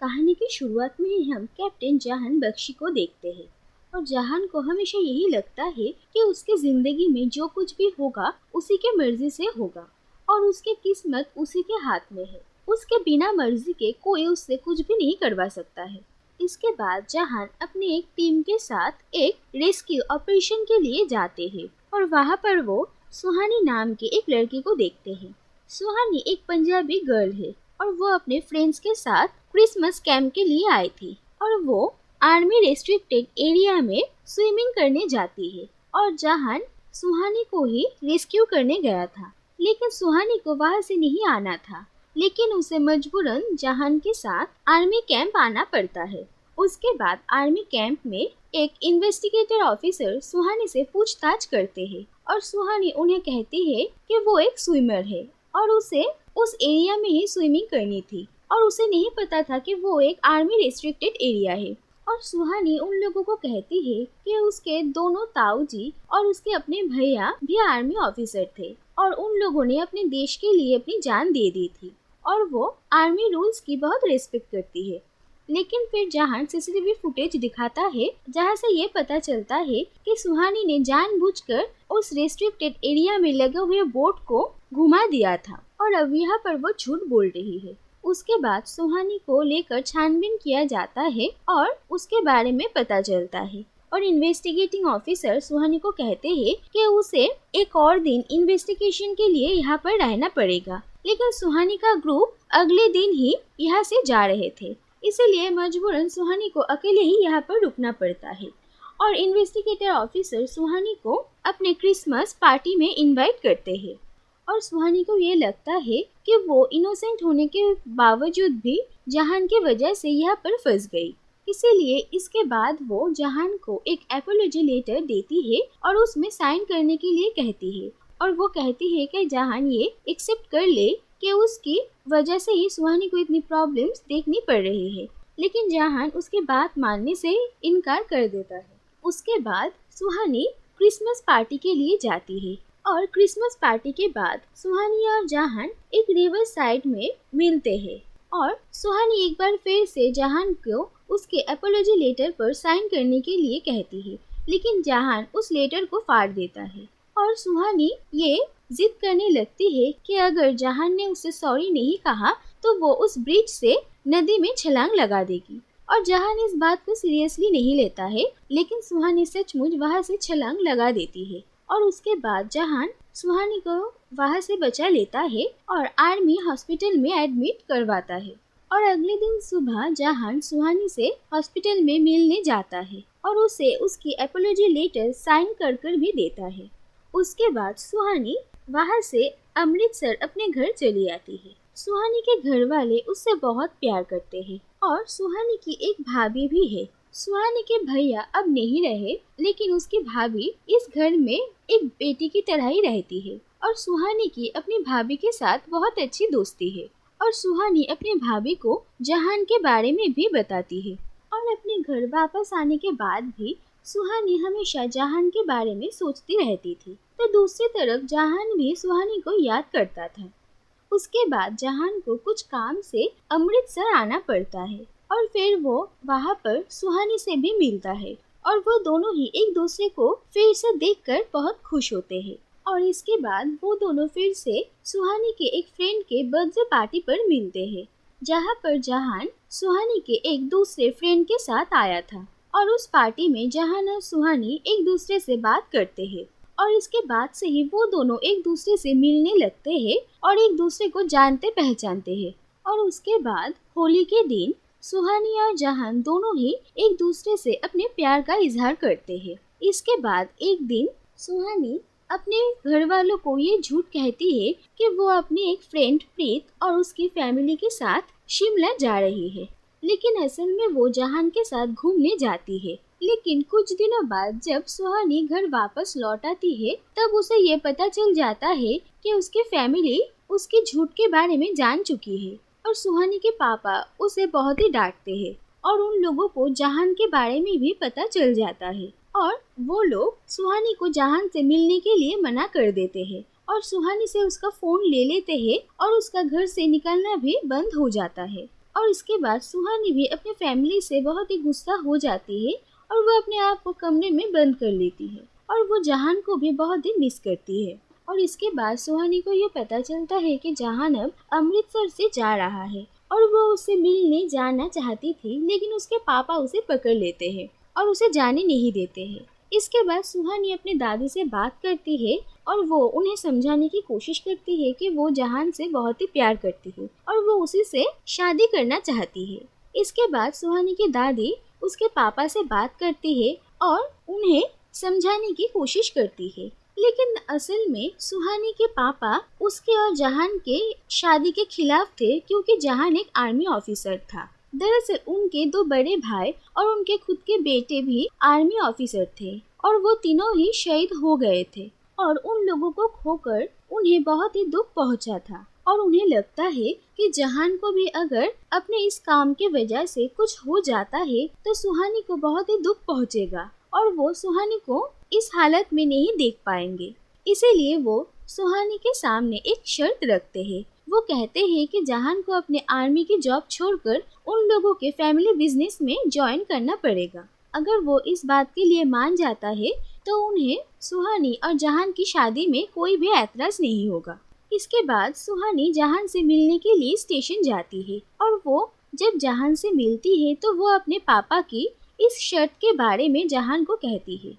कहानी की शुरुआत में ही हम कैप्टन जहान बख्शी को देखते हैं और जहान को हमेशा यही लगता है कि उसकी जिंदगी में जो कुछ भी होगा उसी के मर्जी से होगा और उसकी किस्मत उसी के हाथ में है। उसके बिना मर्जी के कोई उससे कुछ भी नहीं करवा सकता है। इसके बाद जहान अपनी एक टीम के साथ एक रेस्क्यू ऑपरेशन के लिए जाते हैं और वहाँ पर वो सुहानी नाम की एक लड़की को देखते हैं। सुहानी एक पंजाबी गर्ल है और वो अपने फ्रेंड्स के साथ क्रिसमस कैंप के लिए आई थी और वो आर्मी रेस्ट्रिक्टेड एरिया में स्विमिंग करने जाती है और जहान सुहानी को ही रेस्क्यू करने गया था, लेकिन सुहानी को वहां से नहीं आना था, लेकिन उसे मजबूरन जहान के साथ आर्मी कैंप आना पड़ता है। उसके बाद आर्मी कैंप में एक इन्वेस्टिगेटर ऑफिसर सुहानी से पूछताछ करते हैं और सुहानी उन्हें कहती है कि वो एक स्विमर है और उसे उस एरिया में ही स्विमिंग करनी थी और उसे नहीं पता था कि वो एक आर्मी रेस्ट्रिक्टेड एरिया है। और सुहानी उन लोगों को कहती है कि उसके दोनों ताऊ जी और उसके अपने भैया भी आर्मी ऑफिसर थे और उन लोगों ने अपने देश के लिए अपनी जान दे दी थी और वो आर्मी रूल्स की बहुत रिस्पेक्ट करती है। लेकिन फिर जहान सीसीटीवी फुटेज दिखाता है जहाँ से ये पता चलता है कि सुहानी ने जानबूझकर उस रेस्ट्रिक्टेड एरिया में लगे हुए बोट को घुमा दिया था और अब यहाँ पर वो झूठ बोल रही है। उसके बाद सुहानी को लेकर छानबीन किया जाता है और उसके बारे में पता चलता है और इन्वेस्टिगेटिंग ऑफिसर सुहानी को कहते हैं कि उसे एक और दिन इन्वेस्टिगेशन के लिए यहाँ पर रहना पड़ेगा, लेकिन सुहानी का ग्रुप अगले दिन ही यहाँ से जा रहे थे, इसीलिए मजबूरन सुहानी को अकेले ही यहाँ पर रुकना पड़ता है। और इन्वेस्टिगेटर ऑफिसर सुहानी को अपने क्रिसमस पार्टी में इनवाइट करते हैं और सुहानी को ये लगता है कि वो इनोसेंट होने के बावजूद भी जहान की वजह से यहाँ पर फंस गई, इसीलिए इसके बाद वो जहान को एक एपोलॉजी लेटर देती है और उसमें साइन करने के लिए कहती है और वो कहती है कि जहान ये एक्सेप्ट कर ले कि उसकी वजह से ही सुहानी को इतनी प्रॉब्लम्स देखनी पड़ रही है, लेकिन जहान उसकी बात मानने से इनकार कर देता है। उसके बाद सुहानी क्रिसमस पार्टी के लिए जाती है और क्रिसमस पार्टी के बाद सुहानी और जहान एक रिवर साइड में मिलते हैं और सुहानी एक बार फिर से जहान को उसके एपोलॉजी लेटर पर साइन करने के लिए कहती है, लेकिन जहान उस लेटर को फाड़ देता है और सुहानी ये जिद करने लगती है कि अगर जहान ने उसे सॉरी नहीं कहा तो वो उस ब्रिज से नदी में छलांग लगा देगी और जहान इस बात को सीरियसली नहीं लेता है, लेकिन सुहानी सचमुच वहां से छलांग लगा देती है और उसके बाद जहान सुहानी को वहां से बचा लेता है और आर्मी हॉस्पिटल में एडमिट करवाता है और अगले दिन सुबह जहान सुहानी से हॉस्पिटल में मिलने जाता है और उसे उसकी एपोलॉजी लेटर साइन कर भी देता है। उसके बाद सुहानी वहां से अमृतसर अपने घर चली आती है। सुहानी के घर वाले उससे बहुत प्यार करते हैं और सुहानी की एक भाभी भी है। सुहानी के भैया अब नहीं रहे, लेकिन उसकी भाभी इस घर में एक बेटी की तरह ही रहती है और सुहानी की अपनी भाभी के साथ बहुत अच्छी दोस्ती है और सुहानी अपनी भाभी को जहान के बारे में भी बताती है और अपने घर वापस आने के बाद भी सुहानी हमेशा जहान के बारे में सोचती रहती थी, तो दूसरी तरफ जहान भी सुहानी को याद करता था। उसके बाद जहान को कुछ काम से अमृतसर आना पड़ता है और फिर वो वहाँ पर सुहानी से भी मिलता है और वो दोनों ही एक दूसरे को फिर से देखकर बहुत खुश होते हैं और इसके बाद वो दोनों फिर से सुहानी के एक फ्रेंड के बर्थडे पार्टी पर मिलते हैं, जहाँ पर जहान सुहानी के एक दूसरे फ्रेंड के साथ आया था और उस पार्टी में जहान और सुहानी एक दूसरे से बात करते हैं और इसके बाद से ही वो दोनों एक दूसरे से मिलने लगते हैं और एक दूसरे को जानते पहचानते हैं और उसके बाद होली के दिन सुहानी और जहान दोनों ही एक दूसरे से अपने प्यार का इजहार करते हैं। इसके बाद एक दिन सुहानी अपने घर वालों को ये झूठ कहती है कि वो अपनी एक फ्रेंड प्रीत और उसकी फैमिली के साथ शिमला जा रही है, लेकिन असल में वो जहान के साथ घूमने जाती है। लेकिन कुछ दिनों बाद जब सुहानी घर वापस लौट आती है तब उसे ये पता चल जाता है कि उसकी फैमिली उसके झूठ के बारे में जान चुकी है और सुहानी के पापा उसे बहुत ही डांटते हैं और उन लोगों को जहान के बारे में भी पता चल जाता है और वो लोग सुहानी को जहान से मिलने के लिए मना कर देते हैं और सुहानी से उसका फोन ले लेते हैं और उसका घर से निकलना भी बंद हो जाता है और इसके बाद सुहानी भी अपने फैमिली से बहुत ही गुस्सा हो जाती है और वो अपने आप को कमरे में बंद कर लेती है और वो जहान को भी बहुत ही मिस करती है। और इसके बाद सुहानी को ये पता चलता है कि जहान अब अमृतसर से जा रहा है और वो उससे मिलने जाना चाहती थी, लेकिन उसके पापा उसे पकड़ लेते हैं और उसे जाने नहीं देते हैं। इसके बाद सुहानी अपने दादी से बात करती है और वो उन्हें समझाने की कोशिश करती है कि वो जहान से बहुत ही प्यार करती है और वो उसी से शादी करना चाहती है। इसके बाद सुहानी की दादी उसके पापा से बात करती है और उन्हें समझाने की कोशिश करती है, लेकिन असल में सुहानी के पापा उसके और जहान के शादी के खिलाफ थे, क्योंकि जहान एक आर्मी ऑफिसर था। दरअसल उनके दो बड़े भाई और उनके खुद के बेटे भी आर्मी ऑफिसर थे और वो तीनों ही शहीद हो गए थे और उन लोगों को खोकर उन्हें बहुत ही दुख पहुंचा था। और उन्हें लगता है कि जहान को भी अगर अपने इस काम के वजह से कुछ हो जाता है तो सुहानी को बहुत ही दुख पहुंचेगा और वो सुहानी को इस हालत में नहीं देख पाएंगे। इसीलिए वो सुहानी के सामने एक शर्त रखते हैं। वो कहते हैं कि जहान को अपने आर्मी की जॉब छोड़कर उन लोगों के फैमिली बिजनेस में ज्वाइन करना पड़ेगा। अगर वो इस बात के लिए मान जाता है तो उन्हें सुहानी और जहान की शादी में कोई भी ऐतराज नहीं होगा। इसके बाद सुहानी जहान से मिलने के लिए स्टेशन जाती है और वो जब जहान से मिलती है तो वो अपने पापा की इस शर्त के बारे में जहान को कहती है,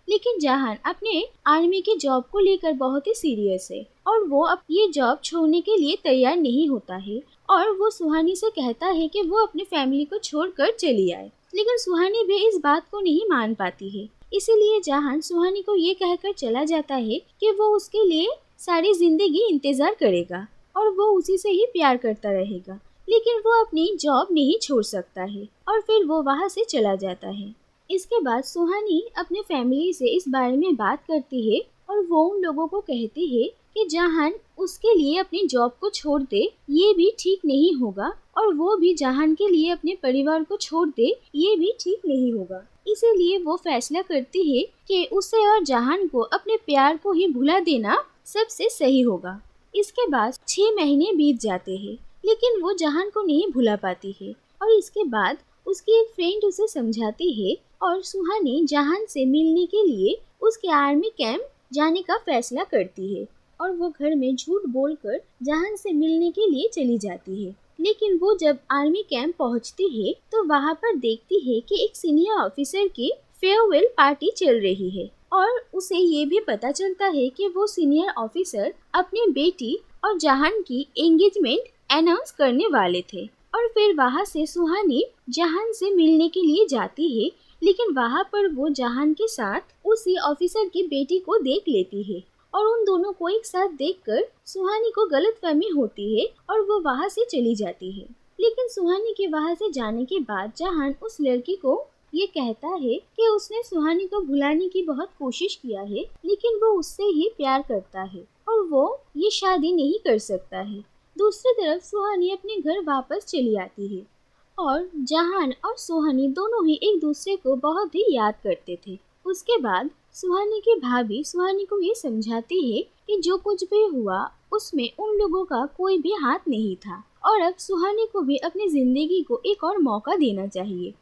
लेकिन जहान अपने आर्मी की जॉब को लेकर बहुत ही सीरियस है और वो अब ये जॉब छोड़ने के लिए तैयार नहीं होता है और वो सुहानी से कहता है कि वो अपनी फैमिली को छोड़कर चली आए, लेकिन सुहानी भी इस बात को नहीं मान पाती है। इसीलिए जहान सुहानी को ये कहकर चला जाता है कि वो उसके लिए सारी जिंदगी इंतजार करेगा और वो उसी से ही प्यार करता रहेगा, लेकिन वो अपनी जॉब नहीं छोड़ सकता है और फिर वो वहाँ से चला जाता है। इसके बाद सुहानी अपने फैमिली से इस बारे में बात करती है और वो उन लोगों को कहती है कि जहान उसके लिए अपनी जॉब को छोड़ दे ये भी ठीक नहीं होगा और वो भी जहान के लिए अपने परिवार को छोड़ दे ये भी ठीक नहीं होगा। इसीलिए वो फैसला करती है कि उसे और जहान को अपने प्यार को ही भुला देना सबसे सही होगा। इसके बाद 6 महीने बीत जाते हैं, लेकिन वो जहान को नहीं भुला पाती है और इसके बाद उसकी एक फ्रेंड उसे समझाती है और सुहानी जहान से मिलने के लिए उसके आर्मी कैंप जाने का फैसला करती है और वो घर में झूठ बोलकर जहान से मिलने के लिए चली जाती है। लेकिन वो जब आर्मी कैंप पहुंचती है तो वहाँ पर देखती है कि एक सीनियर ऑफिसर की फेयरवेल पार्टी चल रही है और उसे ये भी पता चलता है कि वो सीनियर ऑफिसर अपनी बेटी और जहान की एंगेजमेंट अनाउंस करने वाले थे। और फिर वहाँ से सुहानी जहान से मिलने के लिए जाती है, लेकिन वहाँ पर वो जहान के साथ उसी ऑफिसर की बेटी को देख लेती है और उन दोनों को एक साथ देखकर सुहानी को गलतफहमी होती है और वो वहाँ से चली जाती है। लेकिन सुहानी के वहाँ से जाने के बाद जहान उस लड़की को ये कहता है कि उसने सुहानी को भुलाने की बहुत कोशिश किया है, लेकिन वो उससे ही प्यार करता है और वो ये शादी नहीं कर सकता है। दूसरी तरफ सुहानी अपने घर वापस चली आती है और जहान और सुहानी दोनों ही एक दूसरे को बहुत ही याद करते थे। उसके बाद सुहानी की भाभी सुहानी को ये समझाती है कि जो कुछ भी हुआ उसमें उन लोगों का कोई भी हाथ नहीं था और अब सुहानी को भी अपनी जिंदगी को एक और मौका देना चाहिए।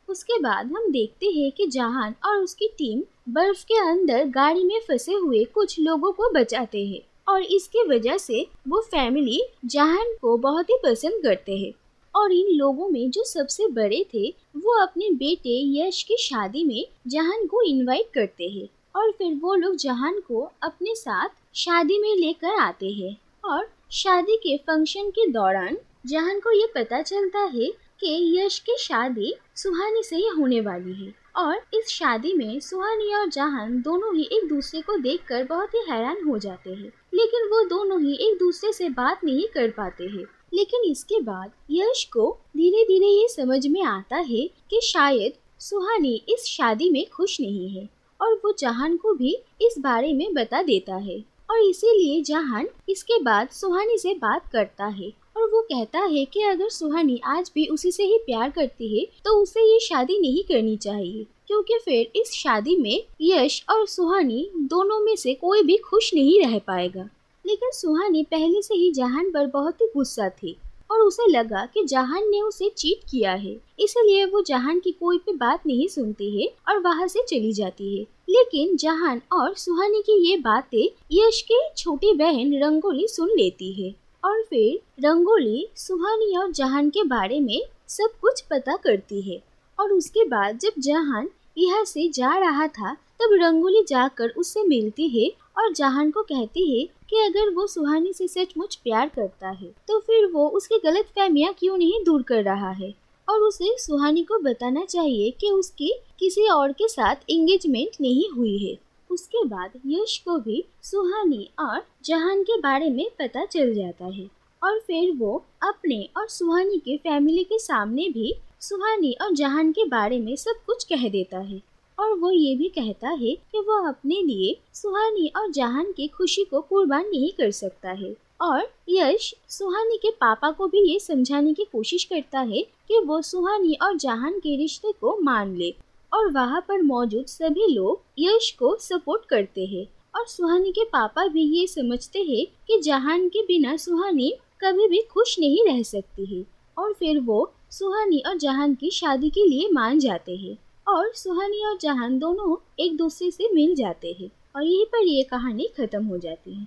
उसके बाद हम देखते हैं कि जहान और उसकी टीम बर्फ के अंदर गाड़ी में फंसे हुए कुछ लोगों को बचाते हैं और इसकी वजह से वो फैमिली जहान को बहुत ही पसंद करते हैं। और इन लोगों में जो सबसे बड़े थे वो अपने बेटे यश की शादी में जहान को इनवाइट करते हैं और फिर वो लोग जहान को अपने साथ शादी में लेकर आते हैं। और शादी के फंक्शन के दौरान जहान को ये पता चलता है कि यश की शादी सुहानी से ही होने वाली है और इस शादी में सुहानी और जहान दोनों ही एक दूसरे को देखकर बहुत ही हैरान हो जाते हैं, लेकिन वो दोनों ही एक दूसरे से बात नहीं कर पाते हैं। लेकिन इसके बाद यश को धीरे धीरे ये समझ में आता है कि शायद सुहानी इस शादी में खुश नहीं है और वो जहान को भी इस बारे में बता देता है और इसीलिए जहान इसके बाद सुहानी से बात करता है और वो कहता है कि अगर सुहानी आज भी उसी से ही प्यार करती है तो उसे ये शादी नहीं करनी चाहिए, क्योंकि फिर इस शादी में यश और सुहानी दोनों में से कोई भी खुश नहीं रह पाएगा। लेकिन सुहानी पहले से ही जहान पर बहुत ही गुस्सा थी और उसे लगा कि जहान ने उसे चीट किया है, इसलिए वो जहान की कोई भी बात नहीं सुनती है और वहाँ से चली जाती है। लेकिन जहान और सुहानी की ये बातें यश की छोटी बहन रंगोली सुन लेती है और फिर रंगोली सुहानी और जहान के बारे में सब कुछ पता करती है। और उसके बाद जब जहान यहाँ से जा रहा था तब रंगोली जाकर उससे मिलती है और जहान को कहती है कि अगर वो सुहानी से सचमुच प्यार करता है तो फिर वो उसकी गलतफहमियां क्यों नहीं दूर कर रहा है और उसे सुहानी को बताना चाहिए कि उसकी किसी और के साथ एंगेजमेंट नहीं हुई है। उसके बाद यश को भी सुहानी और जहान के बारे में पता चल जाता है और फिर वो अपने और सुहानी के फैमिली के सामने भी सुहानी और जहान के बारे में सब कुछ कह देता है और वो ये भी कहता है कि वो अपने लिए सुहानी और जहान की खुशी को कुर्बान नहीं कर सकता है। और यश सुहानी के पापा को भी ये समझाने की कोशिश करता है कि वो सुहानी और जहान के रिश्ते को मान ले और वहाँ पर मौजूद सभी लोग यश को सपोर्ट करते हैं और सुहानी के पापा भी ये समझते हैं कि जहान के बिना सुहानी कभी भी खुश नहीं रह सकती है और फिर वो सुहानी और जहान की शादी के लिए मान जाते हैं और सुहानी और जहान दोनों एक दूसरे से मिल जाते हैं और यहीं पर ये कहानी खत्म हो जाती है।